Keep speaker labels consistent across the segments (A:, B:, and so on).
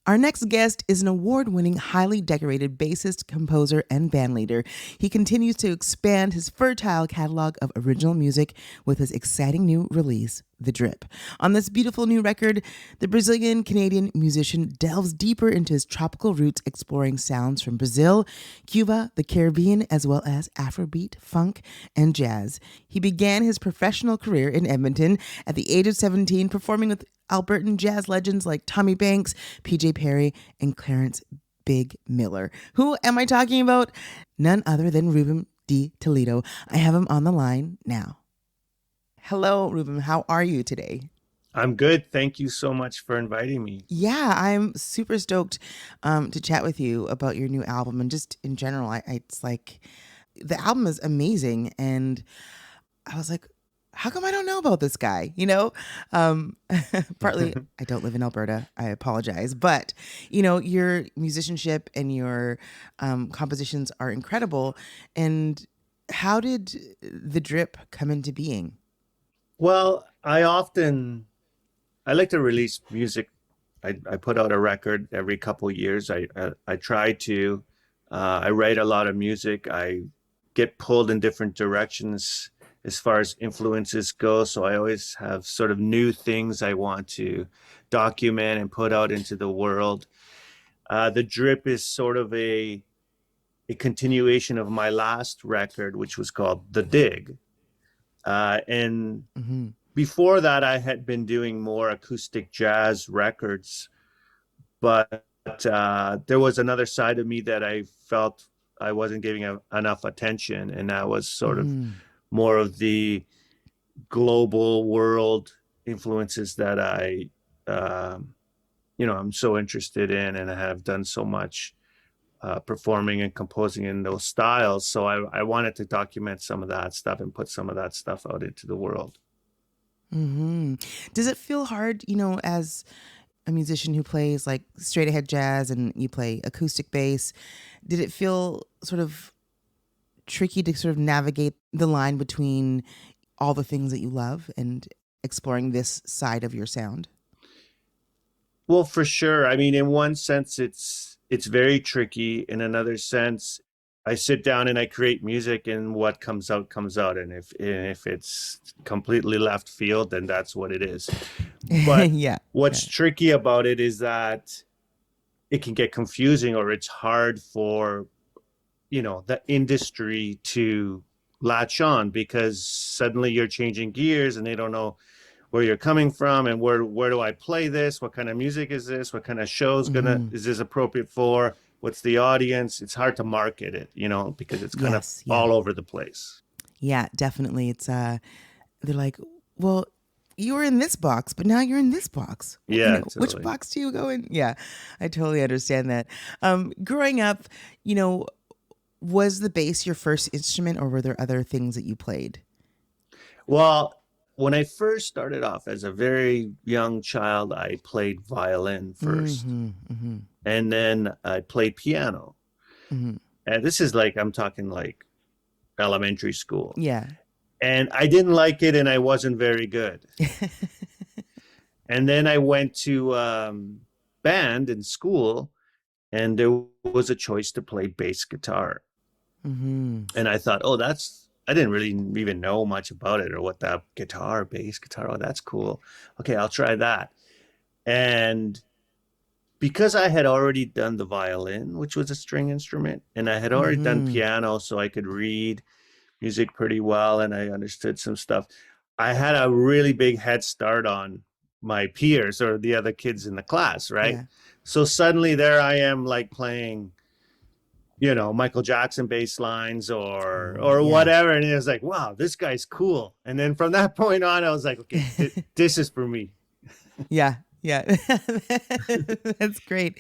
A: Our next guest is an award-winning, highly decorated bassist, composer, and bandleader. He continues to expand his fertile catalog of original music with his exciting new release, The Drip. On this beautiful new record, the Brazilian-Canadian musician delves deeper into his tropical roots, exploring sounds from Brazil, Cuba, the Caribbean, as well as Afrobeat, funk, and jazz. He began his professional career in Edmonton at the age of 17, performing with Albertan jazz legends like Tommy Banks, PJ Perry, and Clarence Big Miller. Who am I talking about? None other than Rubim de Toledo. I have him on the line now. Hello, Rubim. How are you today?
B: I'm good. Thank you so much for inviting me.
A: Yeah, I'm super stoked to chat with you about your new album and just in general. It's like the album is amazing, and I was like, how come I don't know about this guy? Partly I don't live in Alberta. I apologize. But, your musicianship and your compositions are incredible. And how did The Drip come into being?
B: Well, I like to release music. I put out a record every couple years. I try to. I write a lot of music. I get pulled in different directions as far as influences go. So I always have sort of new things I want to document and put out into the world. The Drip is sort of a continuation of my last record, which was called The Dig. And
A: Mm-hmm.
B: before that, I had been doing more acoustic jazz records, but there was another side of me that I felt I wasn't giving enough attention, and that was sort of
A: Mm-hmm.
B: more of the global world influences that I'm so interested in, and I have done so much performing and composing in those styles. So I wanted to document some of that stuff and put some of that stuff out into the world.
A: Mm-hmm. Does it feel hard, as a musician who plays like straight ahead jazz and you play acoustic bass? Did it feel sort of tricky to sort of navigate the line between all the things that you love and exploring this side of your sound?
B: Well, for sure. I mean, in one sense, it's very tricky. In another sense, I sit down and I create music, and what comes out comes out. And if it's completely left field, then that's what it is. But
A: Yeah.
B: what's
A: Yeah.
B: tricky about it is that it can get confusing, or it's hard for, the industry to latch on, because suddenly you're changing gears and they don't know where you're coming from, and where do I play this? What kind of music is this? What kind of shows
A: Hmm.
B: is this appropriate for? What's the audience? It's hard to market it, because it's kind of
A: Yes. Yeah.
B: all over the place.
A: Yeah, definitely. It's they're like, well, you were in this box, but now you're in this box.
B: Yeah,
A: Which
B: totally.
A: box do you go in? Yeah, I totally understand that. Growing up, was the bass your first instrument, or were there other things that you played?
B: Well, when I first started off as a very young child, I played violin first,
A: Mm-hmm. Mm-hmm.
B: and then I played piano.
A: Mm-hmm.
B: And this is like, I'm talking like elementary school.
A: Yeah.
B: And I didn't like it, and I wasn't very good. And then I went to band in school, and there was a choice to play bass guitar.
A: Mm-hmm.
B: And I thought, oh, I didn't really even know much about it, or what that bass guitar, oh, that's cool. Okay, I'll try that. And because I had already done the violin, which was a string instrument, and I had already done
A: Mm-hmm.
B: piano, so I could read music pretty well and I understood some stuff. I had a really big head start on my peers, or the other kids in the class, right?
A: Yeah.
B: So suddenly there I am, like playing, Michael Jackson bass lines, or
A: Oh,
B: or
A: yeah.
B: whatever, and it was like, wow, this guy's cool. And then from that point on, I was like, okay, this is for me.
A: Yeah. Yeah. That's great.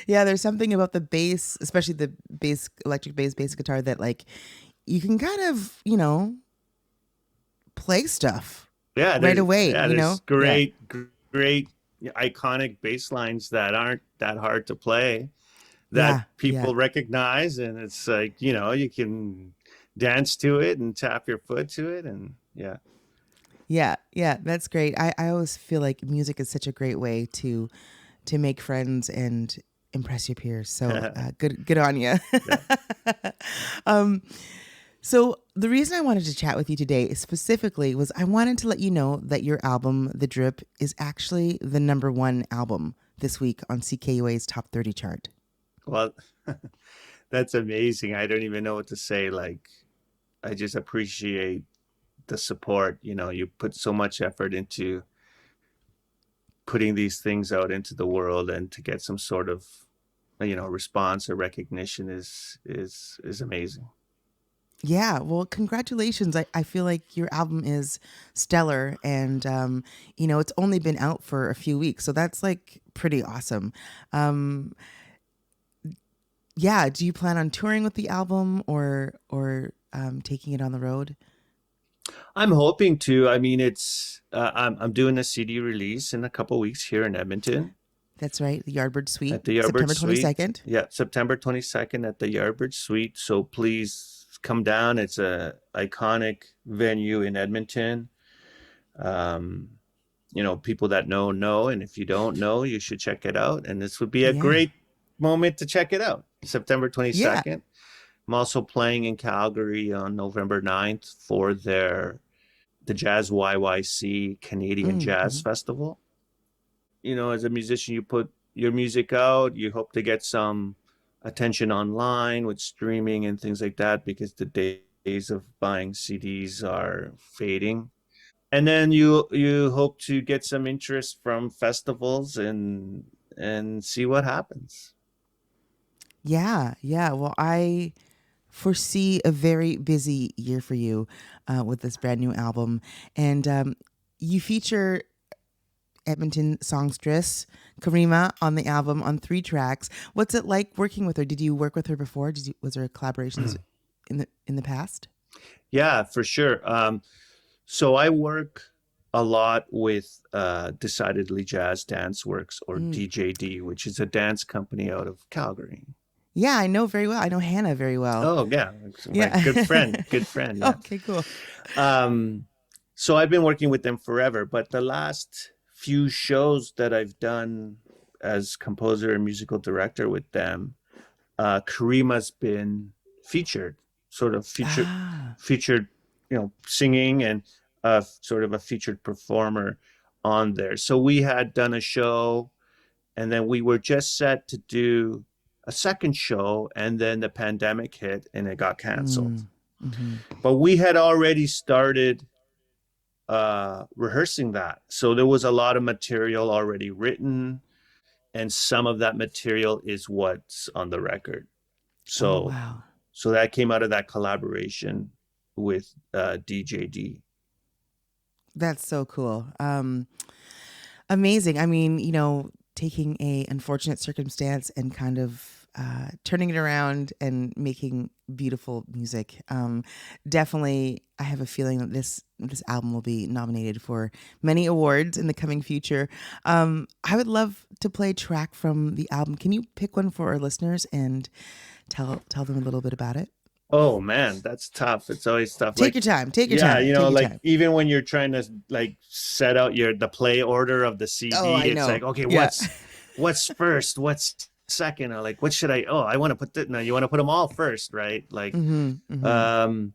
A: Yeah, there's something about the bass, especially the bass, electric bass guitar, that like you can kind of, play stuff
B: Yeah,
A: right away,
B: there's
A: Yeah.
B: great iconic bass lines that aren't that hard to play, that
A: Yeah. Yeah.
B: people recognize, and it's like, you can dance to it and tap your foot to it, and yeah.
A: Yeah. Yeah. That's great. I always feel like music is such a great way to to make friends and impress your peers. So good on you.
B: Yeah.
A: So the reason I wanted to chat with you today specifically was I wanted to let you know that your album, The Drip, is actually the #1 album this week on CKUA's Top 30 chart.
B: Well, that's amazing. I don't even know what to say. Like, I just appreciate the support. You know, you put so much effort into putting these things out into the world, and to get some sort of, response or recognition is amazing.
A: Yeah, well, congratulations. I feel like your album is stellar and, it's only been out for a few weeks. So that's like pretty awesome. Yeah, do you plan on touring with the album or taking it on the road?
B: I'm hoping to. I mean, I'm doing a CD release in a couple weeks here in Edmonton
A: That's right, the Yardbird
B: at
A: Suite,
B: the Yardbird
A: September
B: Suite.
A: 22nd.
B: Yeah, September 22nd at the Yardbird Suite. So please come down. It's a iconic venue in Edmonton. Um, People that know, and if you don't know, you should check it out. And this would be a
A: Yeah.
B: great moment to check it out. September
A: Yeah.
B: 22nd. I'm also playing in Calgary on November 9th for the Jazz YYC Canadian Jazz
A: Mm-hmm.
B: Festival. As a musician, you put your music out, you hope to get some attention online with streaming and things like that, because the days of buying CDs are fading. And then you hope to get some interest from festivals, and see what happens.
A: Yeah. Yeah. Well, I foresee a very busy year for you with this brand new album. And you feature Edmonton songstress Karima on the album on 3 tracks. What's it like working with her? Did you work with her before? Was there collaborations in the past?
B: Yeah, for sure. So I work a lot with Decidedly Jazz Danceworks, or DJD, which is a dance company out of Calgary.
A: Yeah, I know very well. I know Hannah very well.
B: Oh yeah, my
A: Yeah.
B: good friend. Yeah.
A: Okay, cool.
B: Um, so I've been working with them forever, but the last few shows that I've done as composer and musical director with them, Karima's been featured, sort of
A: Ah.
B: featured, singing, and sort of a featured performer on there. So we had done a show, and then we were just set to do a second show, and then the pandemic hit and it got canceled.
A: Mm-hmm.
B: But we had already started rehearsing that. So there was a lot of material already written, and some of that material is what's on the record.
A: Oh,
B: So
A: wow.
B: so that came out of that collaboration with DJD.
A: That's so cool. Amazing. I mean, taking a unfortunate circumstance and kind of turning it around and making beautiful music. Definitely, I have a feeling that this album will be nominated for many awards in the coming future. I would love to play a track from the album. Can you pick one for our listeners and tell them a little bit about it?
B: Oh man, that's tough. It's always tough.
A: Take
B: Like,
A: your time. Take your
B: yeah,
A: time. Take your
B: like
A: time.
B: even when you're trying to like set out the play order of the
A: Oh,
B: CD,
A: I
B: it's
A: know.
B: like, okay,
A: Yeah.
B: what's first? What's second? Or like, what should I? Oh, I want to put that. No, you want to put them all first, right? Like,
A: Mm-hmm, mm-hmm.
B: I'm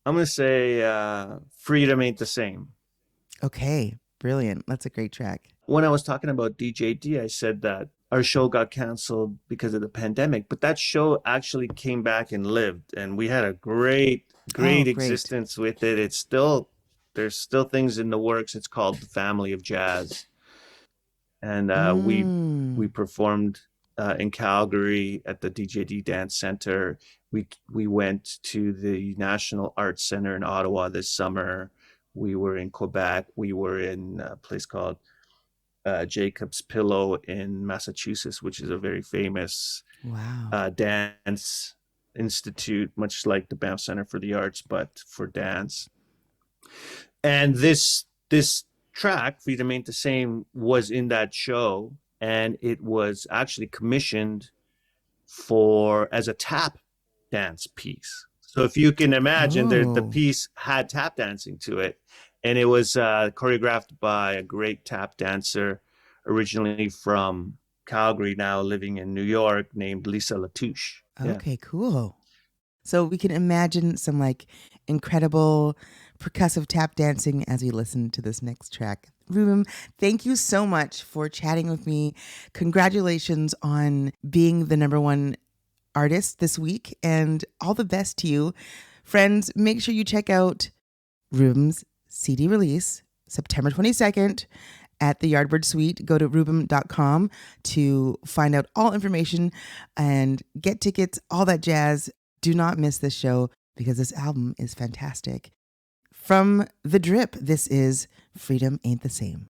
B: gonna say "Freedom Ain't the Same."
A: Okay. Brilliant. That's a great track.
B: When I was talking about DJD, I said that our show got canceled because of the pandemic, but that show actually came back and lived, and we had a
A: Oh,
B: great
A: great.
B: existence with it. There's still things in the works. It's called The Family of Jazz, and we
A: Mm.
B: performed in Calgary at the DJD Dance Center. We went to the National Arts Center in Ottawa this summer. We were in Quebec. We were in a place called Jacob's Pillow in Massachusetts, which is a very famous
A: Wow.
B: dance institute, much like the Banff Center for the Arts, but for dance. And this track, "Freedom Ain't the Same," was in that show, and it was actually commissioned for as a tap dance piece. So if you can imagine, the
A: Oh.
B: piece had tap dancing to it, and it was choreographed by a great tap dancer originally from Calgary now, living in New York, named Lisa Latouche. Yeah.
A: Okay, cool. So we can imagine some like incredible percussive tap dancing as we listen to this next track. Rubim, thank you so much for chatting with me. Congratulations on being the number one artist this week, and all the best to you. Friends, make sure you check out Rubim's CD release, September 22nd, at the Yardbird Suite. Go to rubim.com to find out all information and get tickets, all that jazz. Do not miss this show because this album is fantastic. From The Drip, this is Freedom Ain't the Same.